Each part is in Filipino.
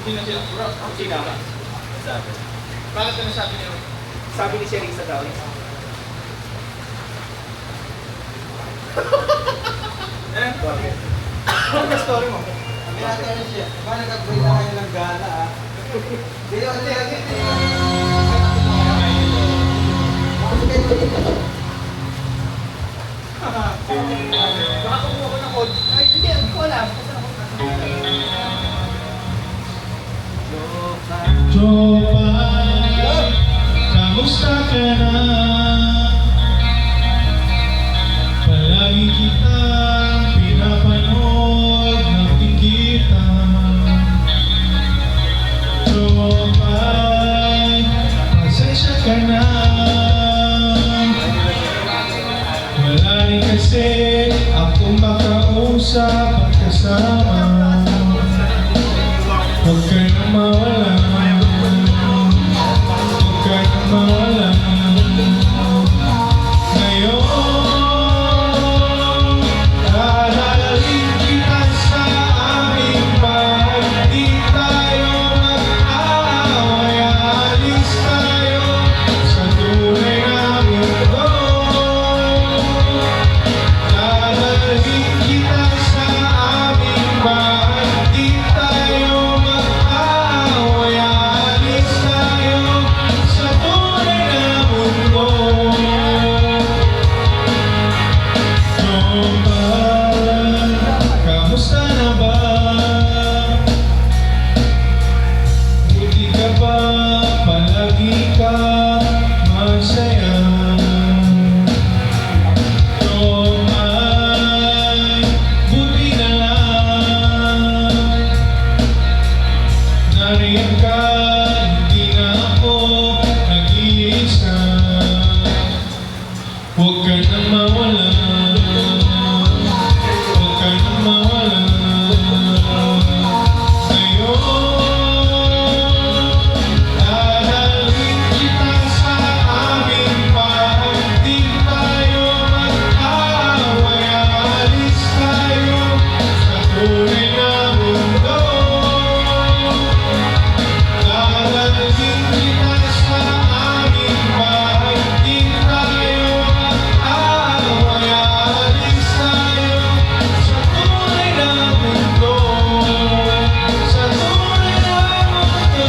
Sino sila? Bro, sino ba? Sabi. Bakit ka nasabi niyo? Sabi ni Sherisa daw. Eh? Bakit? Ano ba story mo? May natanong siya. Paano nag-upgrade na kayo ng gala ah? Hindi, hindi. Baka kumuha ko ng code. Ay, hindi ko alam. Jopay, kamusta ka na? Palagi kitang pinapanood, nakikita. Jopay, pasensya ka na. Wala rin kasi akong makausap at kasama. Huwag ka na mawala. Huwag ka na mawala. Ngayon, dadalhin kita sa aming bahay. Di tayo mag-aaway. Alis tayo sa tunay na mundo. Dadalhin kita sa aming bahay. Di tayo mag-aaway. Alis tayo sa tunay na mundo. Jopay, kamusta na ba? Buti ka ba? Palagi ka masaya. Jopay, buti na lang. Nariyan ka, hindi na ako nag-iisa. Huwag ka na mawala. Huwag ka na mawala. Ngayon, dadalhin kita sa aming bahay. Di tayo mag-aaway. Alis tayo sa tunay na mundo. Dadalhin kita sa aming bahay. Di tayo mag-aaway. Alis tayo sa tunay na mundo. Sa tunay na mundo.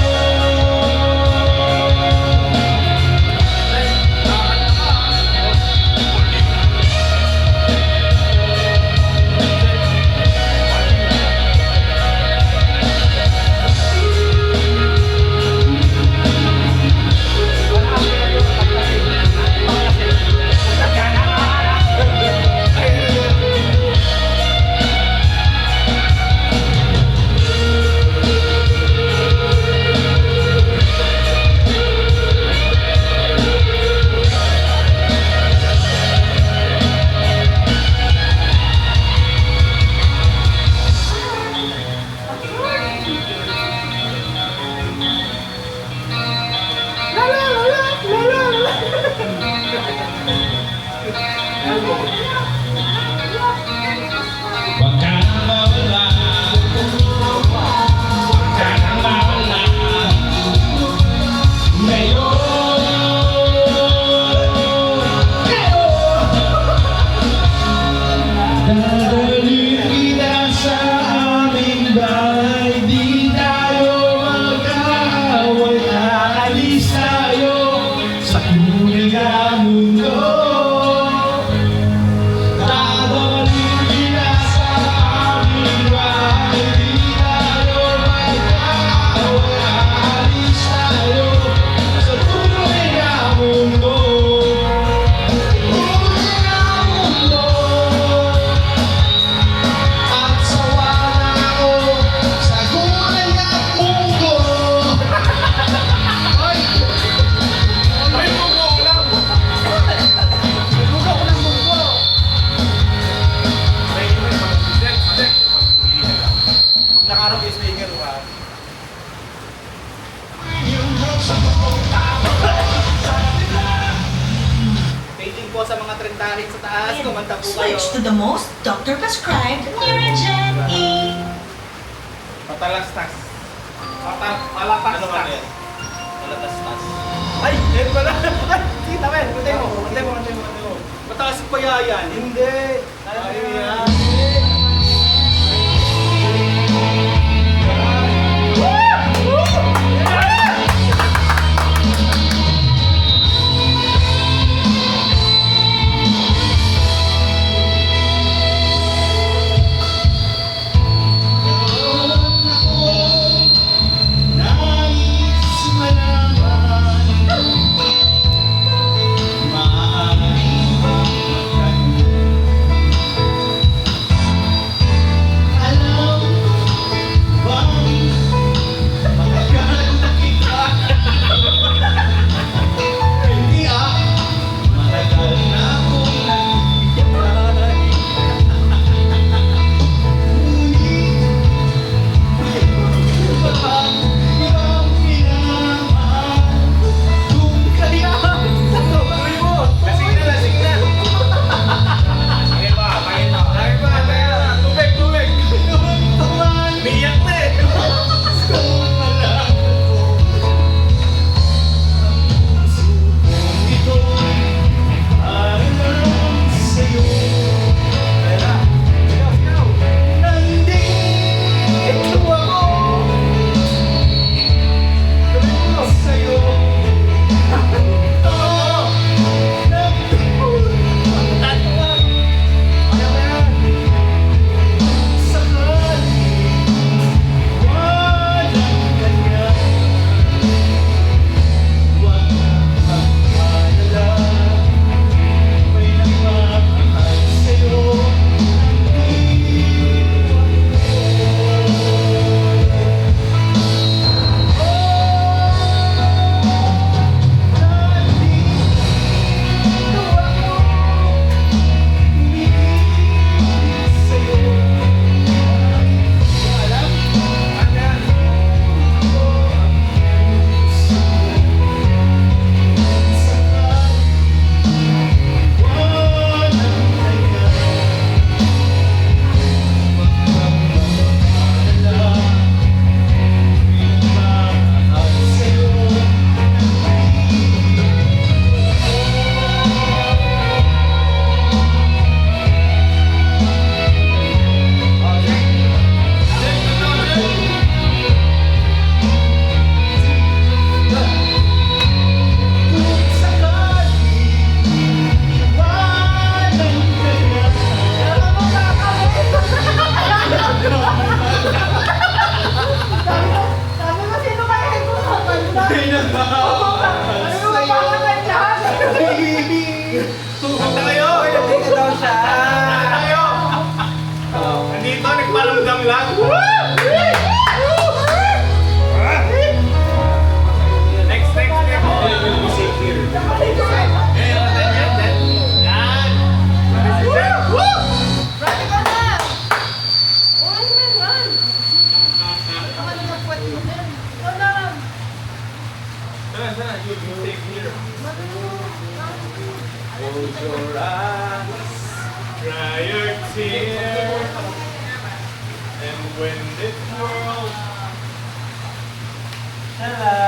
Huwag ka na mawala. Huwag ka na mawala. Dadalhin kita sa aming bahay. Di tayo mag-aaway. Aalis tayo sa tunay na mundo. Dadalhin kita sa aming bahay. Di tayo mag-aaway. Aalis tayo sa tunay na mundo. Tunay na mundo. At sawa na ako sa tunay na mundo. Ay, bunggo lang. Bunggo ko ng bunggo. Pag nakarap yung speaker, ha? Waiting po sa mga trentahin sa taas. Kumanta po kayo. Switch to the most doctor-prescribed Neurogen E. Patalastas. Ano ba yan? Malatastas. Ay! Yan pala! Ay! Sige, tamen! Pantay mo! Pantay mo! Pantay mo! Pantay mo! Mataas pa yan! Hindi. Ayaw yan! Nais malaman, maaari bang alam bang matagal na kita? Hindi matagal na akong naghihintay. Ngunit parang ibang pinamahal kung kaya. Lasing na! Lasing na! Kaya pa! Kaya pa! Kaya pa! Kaya pa! Tubig! Tubig! Umiiyak na eh! Punta kayo! Hindi ka daw siya. Punta kayo! Nandito, nagparamdam lang. Next, next, next. We'll be safe here. Yan! Woo! Run ka na! O, ano ba, run? Ano na pwede mo din? Ikaw lang. Sana, sana, you'll be safe here. Close your eyes. Dry your tears. And when this world La